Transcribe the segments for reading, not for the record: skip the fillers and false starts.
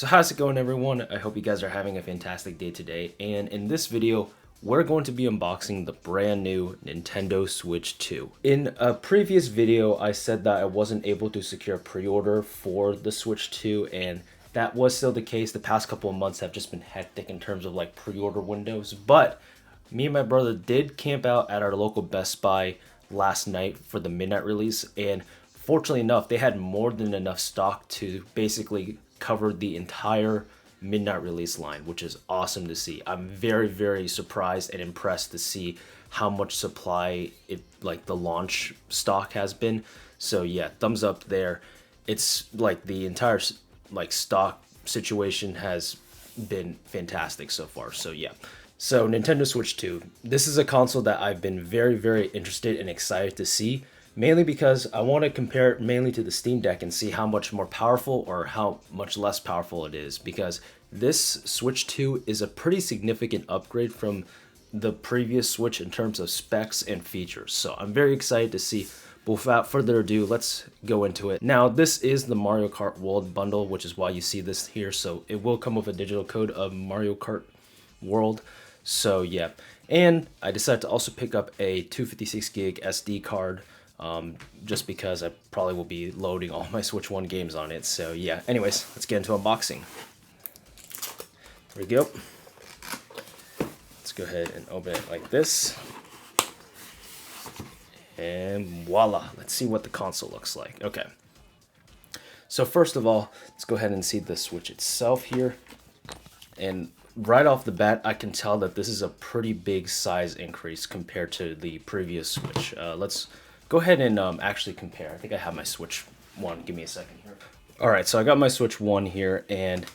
So how's it going, everyone? I hope you guys are having a fantastic day today, and in this video we're going to be unboxing the brand new Nintendo Switch 2. In a previous video I said that I wasn't able to secure pre-order for the Switch 2, and that was still the case. The past couple of months have just been hectic in terms of like pre-order windows, but me and my brother did camp out at our local Best Buy last night for the midnight release, and fortunately enough they had more than enough stock to basically cover the entire midnight release line, which is awesome to see. I'm very surprised and impressed to see how much supply the launch stock has been. So yeah, thumbs up there. It's like the entire stock situation has been fantastic so far. So yeah. So Nintendo Switch 2. This is a console that I've been very interested and excited to see, mainly because I want to compare it mainly to the Steam Deck and see how much more powerful or how much less powerful it is, because this Switch 2 is a pretty significant upgrade from the previous Switch in terms of specs and features. So I'm very excited to see. But without further ado, let's go into it. Now, this is the Mario Kart World bundle, which is why you see this here. So it will come with a digital code of Mario Kart World. So yeah, and I decided to also pick up a 256 gig SD card. Just because I probably will be loading all my Switch 1 games on it. So yeah, anyways, let's get into unboxing. There we go. Let's go ahead and open it like this. And voila, let's see what the console looks like. Okay. So first of all, let's go ahead and see the Switch itself here. And right off the bat, I can tell that this is a pretty big size increase compared to the previous Switch. Let's go ahead and actually compare. I think I have my Switch 1. Give me a second here. Alright, so I got my Switch 1 here, and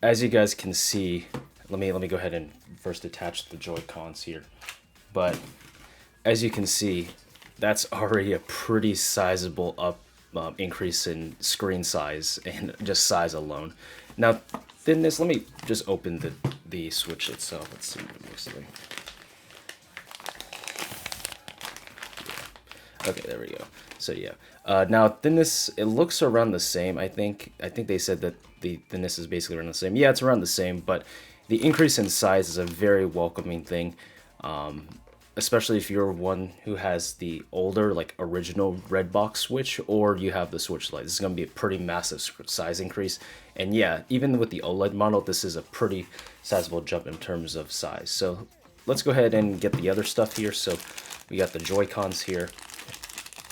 as you guys can see, let me go ahead and first attach the Joy-Cons here. But as you can see, that's already a pretty sizable increase in screen size and just size alone. Now, thinness, let me just open the Switch itself. Let's see what it looks like. Okay, there we go. So yeah, now thinness, it looks around the same. I think they said that the thinness is basically around the same. Yeah, it's around the same, but the increase in size is a very welcoming thing, especially if you're one who has the older, like original red box Switch, or you have the Switch Lite. This is going to be a pretty massive size increase. And yeah, even with the OLED model, this is a pretty sizable jump in terms of size. So let's go ahead and get the other stuff here. So we got the Joy-Cons here.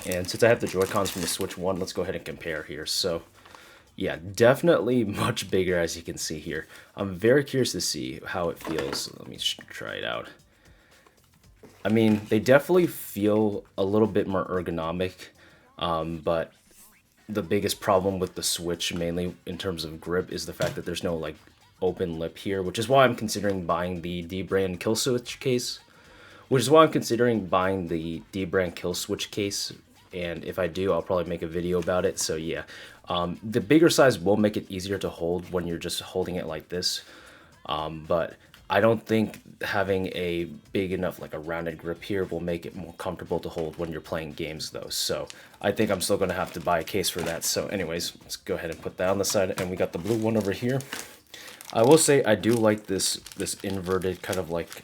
And since I have the Joy-Cons from the Switch 1, let's go ahead and compare here. So yeah, definitely much bigger, as you can see here. I'm very curious to see how it feels. Let me try it out. I mean, they definitely feel a little bit more ergonomic, but the biggest problem with the Switch, mainly in terms of grip, is the fact that there's no like open lip here, which is why I'm considering buying the D-brand kill switch case. And if I do, I'll probably make a video about it. So yeah, the bigger size will make it easier to hold when you're just holding it like this. But I don't think having a big enough, like a rounded grip here, will make it more comfortable to hold when you're playing games though. So I think I'm still going to have to buy a case for that. So anyways, let's go ahead and put that on the side. And we got the blue one over here. I will say I do like this inverted kind of like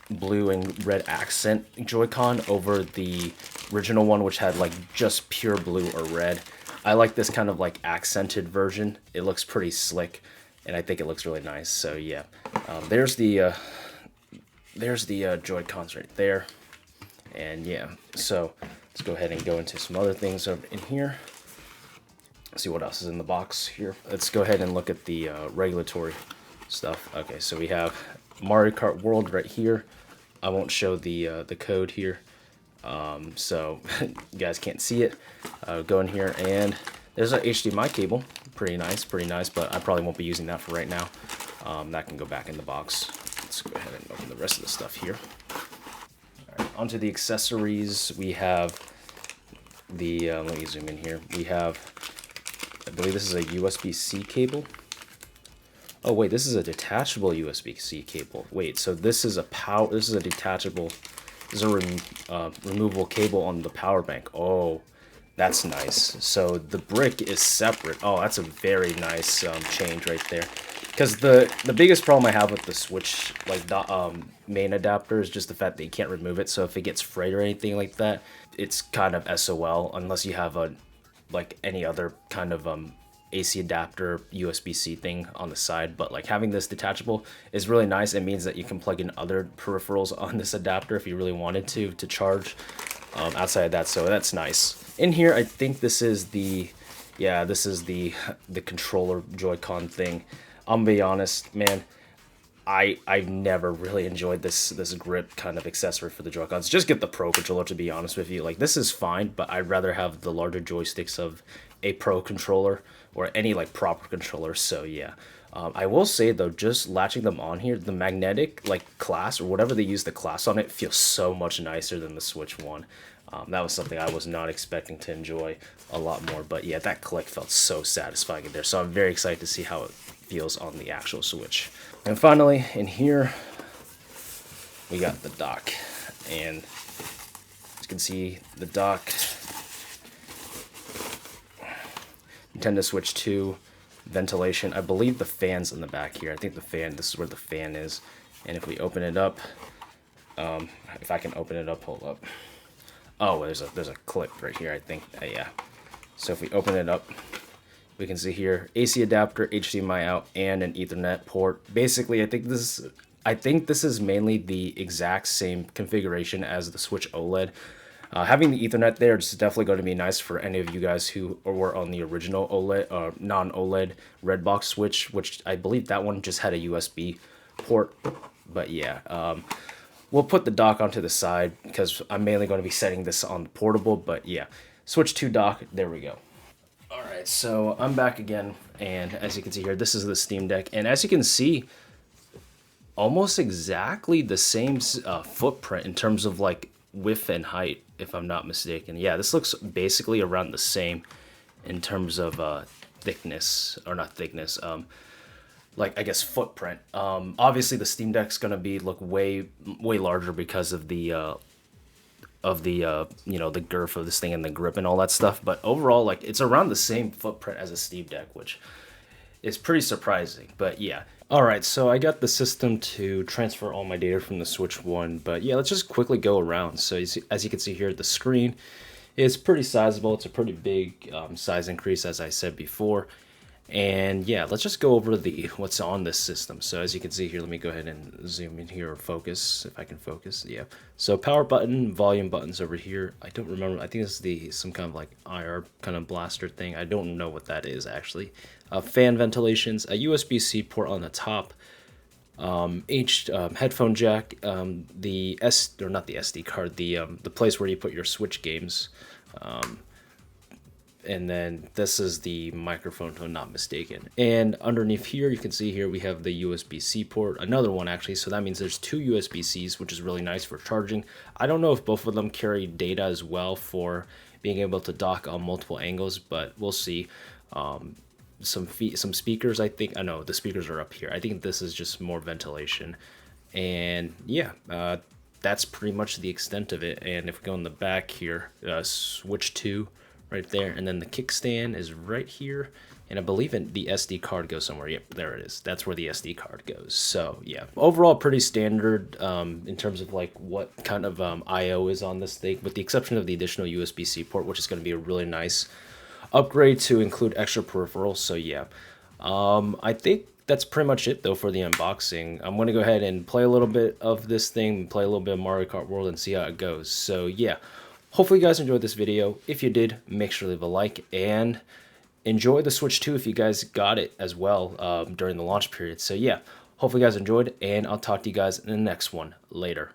blue and red accent Joy-Con over the original one, which had like just pure blue or red. I like this kind of like accented version. It looks pretty slick, and I think it looks really nice. So yeah, there's the Joy-Cons right there. And yeah, so let's go ahead and go into some other things over in here. Let's see what else is in the box here. Let's go ahead and look at the regulatory stuff. Okay, so we have Mario Kart World right here. I won't show the code here, so you guys can't see it. Go in here, and there's an HDMI cable. Pretty nice, but I probably won't be using that for right now. That can go back in the box. Let's go ahead and open the rest of the stuff here. All right, onto the accessories. We have the, let me zoom in here. We have, I believe this is a USB-C cable. Oh wait, this is a detachable USB-C cable. Wait, so this is a detachable, this is a removable cable on the power bank. Oh, That's nice. So the brick is separate. Oh, that's a very nice change right there. Because the biggest problem I have with the Switch like the main adapter is just the fact that you can't remove it. So if it gets frayed or anything like that, it's kind of SOL unless you have a like any other kind of AC adapter USB-C thing on the side. But like having this detachable is really nice. It means that you can plug in other peripherals on this adapter if you really wanted to charge outside of that. So that's nice. In here, I think this is the the controller Joy-Con thing. I'm gonna be honest, man. I've never really enjoyed this grip kind of accessory for the Joy-Cons. Just get the Pro controller, to be honest with you. Like, this is fine, but I'd rather have the larger joysticks of a Pro controller or any like proper controller. So yeah, I will say though, just latching them on here, the magnetic like class or whatever they use the class on it feels so much nicer than the Switch one. That was something I was not expecting to enjoy a lot more. But yeah, that click felt so satisfying in there. So I'm very excited to see how it feels on the actual Switch. And finally, in here, we got the dock. And as you can see, the dock, Nintendo Switch 2, ventilation. I believe the fan's in the back here. I think the fan, this is where the fan is. And if we open it up, if I can open it up, hold up. Oh, there's a clip right here, I think. Yeah. So if we open it up, we can see here AC adapter, HDMI out, and an Ethernet port. Basically, I think this is mainly the exact same configuration as the Switch OLED. Having the Ethernet there is definitely going to be nice for any of you guys who were on the original OLED, non-OLED Redbox Switch, which I believe that one just had a USB port. But yeah, we'll put the dock onto the side because I'm mainly going to be setting this on the portable. But yeah, Switch 2 dock, there we go. Alright, so I'm back again, and as you can see here, this is the Steam Deck, and as you can see, almost exactly the same footprint in terms of like width and height, if I'm not mistaken. Yeah, this looks basically around the same in terms of thickness, or not thickness, like I guess footprint. Obviously the Steam Deck's gonna look way larger because of the you know, the girth of this thing and the grip and all that stuff, but overall, like, it's around the same footprint as a Steam Deck, which is pretty surprising. But yeah, all right, so I got the system to transfer all my data from the Switch 1, but yeah, let's just quickly go around. So as you can see here, the screen is pretty sizable. It's a pretty big size increase, as I said before. And yeah, let's just go over what's on this system. So as you can see here, let me go ahead and zoom in here or focus, if I can focus. Yeah. So power button, volume buttons over here. I don't remember. I think this is some kind of like IR kind of blaster thing. I don't know what that is actually. Fan ventilations, a USB-C port on the top, headphone jack, not the SD card, the place where you put your Switch games. And then this is the microphone, if I'm not mistaken. And underneath here, you can see here we have the USB-C port, another one actually. So that means there's two USB-Cs, which is really nice for charging. I don't know if both of them carry data as well for being able to dock on multiple angles, but we'll see. Some speakers, I think. I know the speakers are up here. I think this is just more ventilation. And yeah, that's pretty much the extent of it. And if we go in the back here, Switch 2. Right there, and then the kickstand is right here, and I believe the SD card goes somewhere. Yep, there it is. That's where the SD card goes. So yeah, overall pretty standard in terms of like what kind of I/O is on this thing, with the exception of the additional USB-C port, which is going to be a really nice upgrade to include extra peripherals. So yeah, I think that's pretty much it though for the unboxing. I'm going to go ahead and play a little bit of this thing, play a little bit of Mario Kart World, and see how it goes. So yeah. Hopefully you guys enjoyed this video. If you did, make sure to leave a like and enjoy the Switch 2 if you guys got it as well during the launch period. So yeah, hopefully you guys enjoyed, and I'll talk to you guys in the next one later.